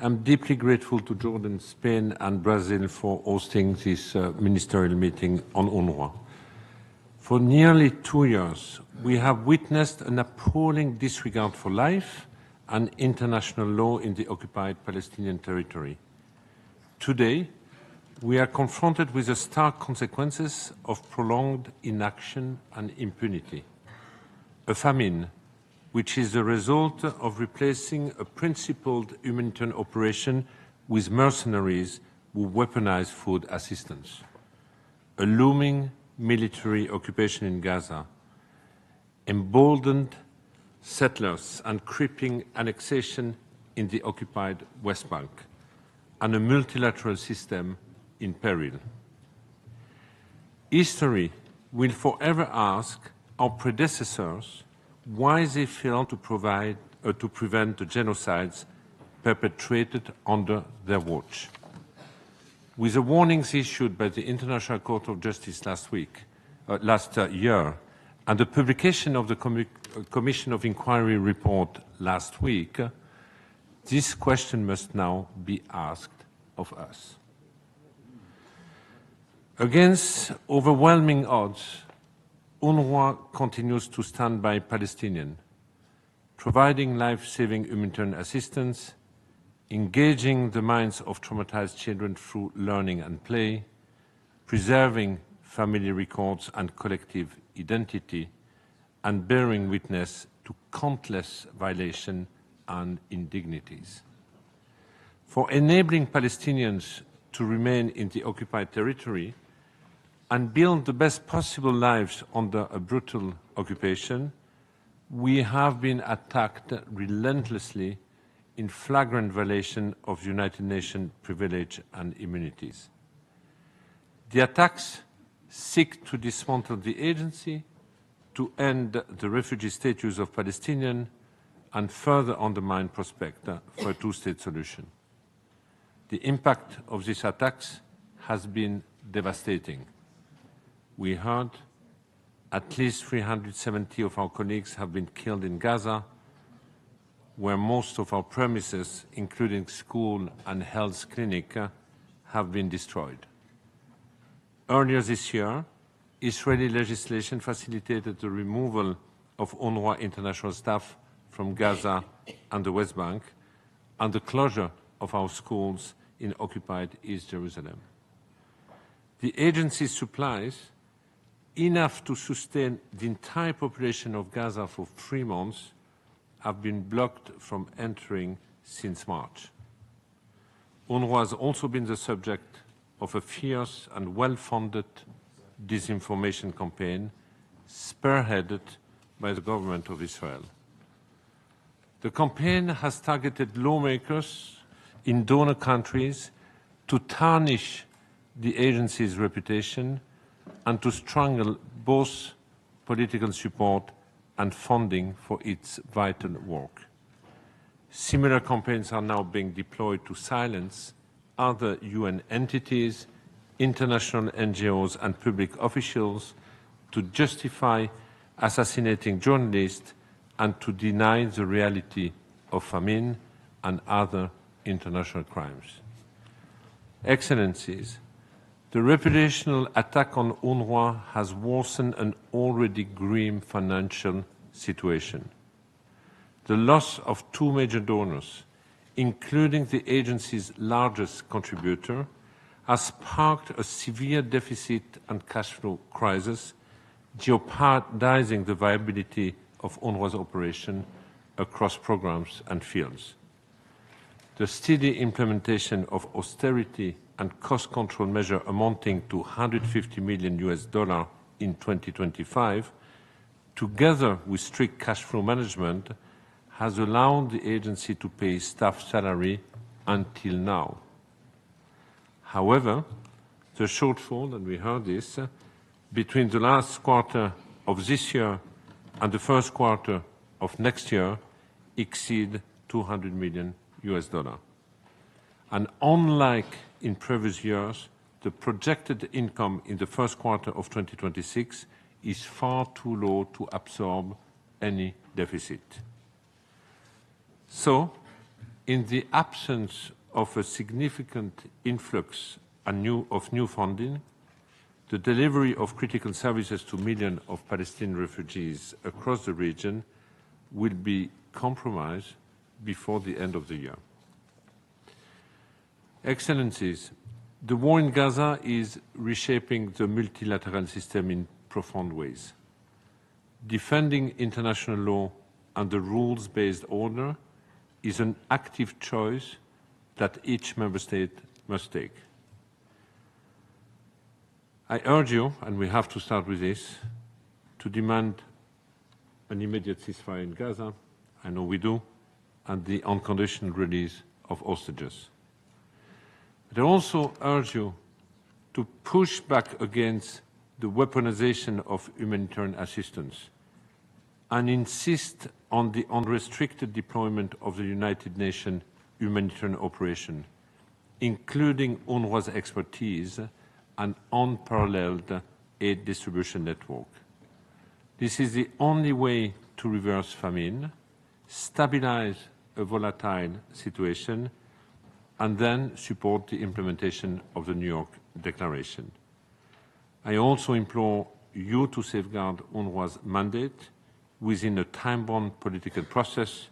I'm deeply grateful to Jordan, Spain and Brazil for hosting this ministerial meeting on UNRWA. For nearly 2 years, we have witnessed an appalling disregard for life and international law in the occupied Palestinian territory. Today, we are confronted with the stark consequences of prolonged inaction and impunity. A famine, which is the result of replacing a principled humanitarian operation with mercenaries who weaponize food assistance. A looming military occupation in Gaza, emboldened settlers and creeping annexation in the occupied West Bank, and a multilateral system in peril. History will forever ask our predecessors why they failed to prevent the genocides perpetrated under their watch. With the warnings issued by the International Court of Justice last year, and the publication of the Commission of Inquiry report last week, this question must now be asked of us. Against overwhelming odds, UNRWA continues to stand by Palestinians, providing life-saving humanitarian assistance, engaging the minds of traumatized children through learning and play, preserving family records and collective identity, and bearing witness to countless violations and indignities. For enabling Palestinians to remain in the occupied territory and build the best possible lives under a brutal occupation, we have been attacked relentlessly in flagrant violation of United Nations privilege and immunities. The attacks seek to dismantle the agency, to end the refugee status of Palestinians, and further undermine prospects for a two-state solution. The impact of these attacks has been devastating. We heard at least 370 of our colleagues have been killed in Gaza, where most of our premises, including school and health clinic, have been destroyed. Earlier this year, Israeli legislation facilitated the removal of UNRWA international staff from Gaza and the West Bank, and the closure of our schools in occupied East Jerusalem. The agency's supplies, enough to sustain the entire population of Gaza for 3 months, have been blocked from entering since March. UNRWA has also been the subject of a fierce and well-funded disinformation campaign spearheaded by the government of Israel. The campaign has targeted lawmakers in donor countries to tarnish the agency's reputation and to strangle both political support and funding for its vital work. Similar campaigns are now being deployed to silence other UN entities, international NGOs and public officials, to justify assassinating journalists and to deny the reality of famine and other international crimes. Excellencies, the reputational attack on UNRWA has worsened an already grim financial situation. The loss of 2 major donors, including the agency's largest contributor, has sparked a severe deficit and cash flow crisis, jeopardizing the viability of UNRWA's operation across programs and fields. The steady implementation of austerity and cost control measures amounting to $150 million in 2025, together with strict cash flow management, has allowed the agency to pay staff salary until now. However, the shortfall, and we heard this, between the last quarter of this year and the first quarter of next year exceed $200 million. And unlike in previous years, the projected income in the first quarter of 2026 is far too low to absorb any deficit. So, in the absence of a significant influx of new funding, the delivery of critical services to millions of Palestinian refugees across the region will be compromised before the end of the year. Excellencies, the war in Gaza is reshaping the multilateral system in profound ways. Defending international law and the rules-based order is an active choice that each member state must take. I urge you, and we have to start with this, to demand an immediate ceasefire in Gaza, I know we do, and the unconditional release of hostages. But I also urge you to push back against the weaponization of humanitarian assistance and insist on the unrestricted deployment of the United Nations humanitarian operation, including UNRWA's expertise and unparalleled aid distribution network. This is the only way to reverse famine, stabilize a volatile situation, and then support the implementation of the New York Declaration. I also implore you to safeguard UNRWA's mandate within a time-bound political process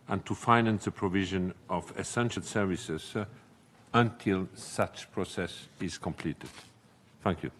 and to finance the provision of essential services until such process is completed. Thank you.